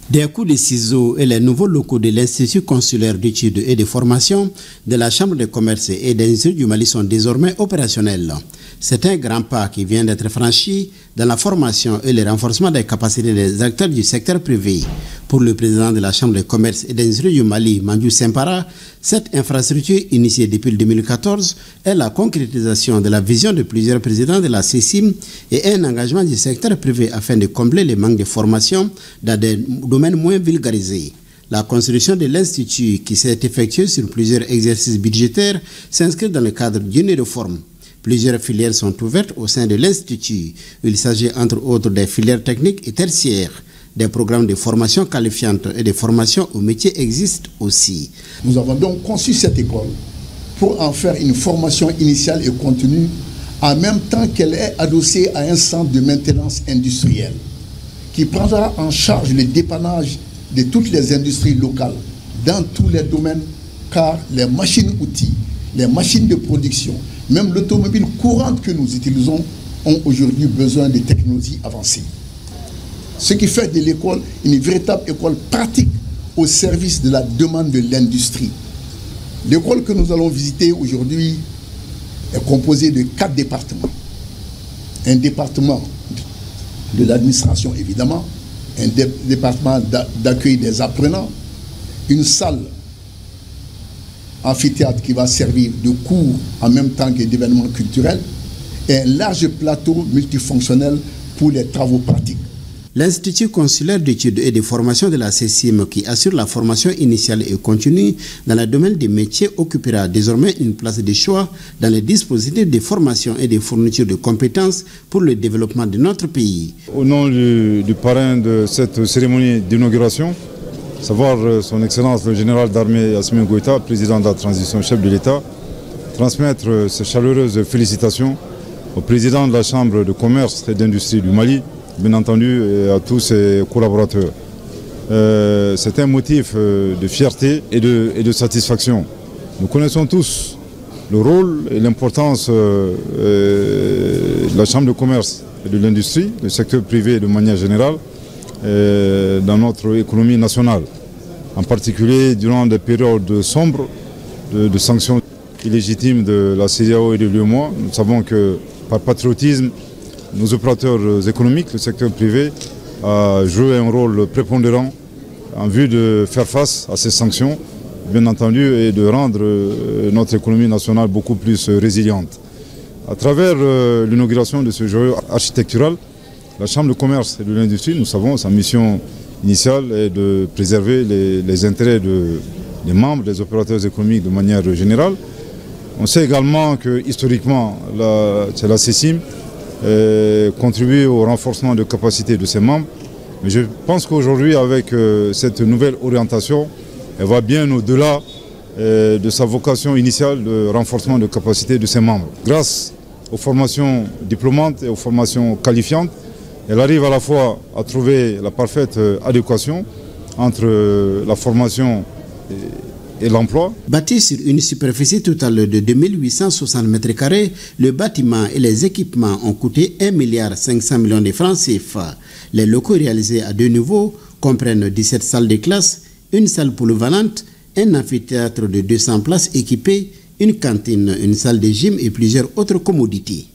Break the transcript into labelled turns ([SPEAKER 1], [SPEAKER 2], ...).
[SPEAKER 1] Des coups de ciseaux et les nouveaux locaux de l'Institut consulaire d'études et de formation de la Chambre de commerce et d'industrie du Mali sont désormais opérationnels. C'est un grand pas qui vient d'être franchi dans la formation et le renforcement des capacités des acteurs du secteur privé. Pour le président de la Chambre de commerce et d'industrie du Mali, Mandiou Sempara, cette infrastructure initiée depuis 2014 est la concrétisation de la vision de plusieurs présidents de la CECIM et un engagement du secteur privé afin de combler les manques de formation dans des domaines moins vulgarisés. La construction de l'Institut, qui s'est effectuée sur plusieurs exercices budgétaires, s'inscrit dans le cadre d'une réforme. Plusieurs filières sont ouvertes au sein de l'Institut. Il s'agit entre autres des filières techniques et tertiaires. Des programmes de formation qualifiante et de formation au métier existent aussi.
[SPEAKER 2] Nous avons donc conçu cette école pour en faire une formation initiale et continue en même temps qu'elle est adossée à un centre de maintenance industrielle qui prendra en charge le dépannage de toutes les industries locales dans tous les domaines, car les machines-outils, les machines de production, même l'automobile courante que nous utilisons ont aujourd'hui besoin de technologies avancées. Ce qui fait de l'école une véritable école pratique au service de la demande de l'industrie. L'école que nous allons visiter aujourd'hui est composée de 4 départements. Un département de l'administration évidemment, un département d'accueil des apprenants, une salle amphithéâtre qui va servir de cours en même temps que d'événements culturels et un large plateau multifonctionnel pour les travaux pratiques.
[SPEAKER 1] L'Institut consulaire d'études et de formation de la CECIM, qui assure la formation initiale et continue dans le domaine des métiers, occupera désormais une place de choix dans les dispositifs de formation et de fourniture de compétences pour le développement de notre pays.
[SPEAKER 3] Au nom du parrain de cette cérémonie d'inauguration, savoir son Excellence le général d'armée Assimi Goïta, président de la transition, chef de l'État, transmettre ses chaleureuses félicitations au président de la Chambre de commerce et d'industrie du Mali, bien entendu, et à tous ses collaborateurs. C'est un motif de fierté et de satisfaction. Nous connaissons tous le rôle et l'importance de la Chambre de commerce et de l'industrie, le secteur privé de manière générale, dans notre économie nationale. En particulier durant des périodes sombres de sanctions illégitimes de la CEDEAO et de l'UEMOA. Nous savons que par patriotisme, nos opérateurs économiques, le secteur privé, a joué un rôle prépondérant en vue de faire face à ces sanctions, bien entendu, et de rendre notre économie nationale beaucoup plus résiliente. À travers l'inauguration de ce joyau architectural, la Chambre de commerce et de l'industrie, nous savons, sa mission initiale est de préserver les intérêts des membres, des opérateurs économiques de manière générale. On sait également que historiquement, c'est la CECIM contribuer au renforcement de capacités de ses membres. Mais je pense qu'aujourd'hui, avec cette nouvelle orientation, elle va bien au-delà de sa vocation initiale de renforcement de capacités de ses membres. Grâce aux formations diplômantes et aux formations qualifiantes, elle arrive à la fois à trouver la parfaite adéquation entre la formation et l'emploi.
[SPEAKER 1] Bâti sur une superficie totale de 2860 m², le bâtiment et les équipements ont coûté 1,5 milliard de francs CFA. Les locaux réalisés à 2 niveaux comprennent 17 salles de classe, une salle polyvalente, un amphithéâtre de 200 places équipé, une cantine, une salle de gym et plusieurs autres commodités.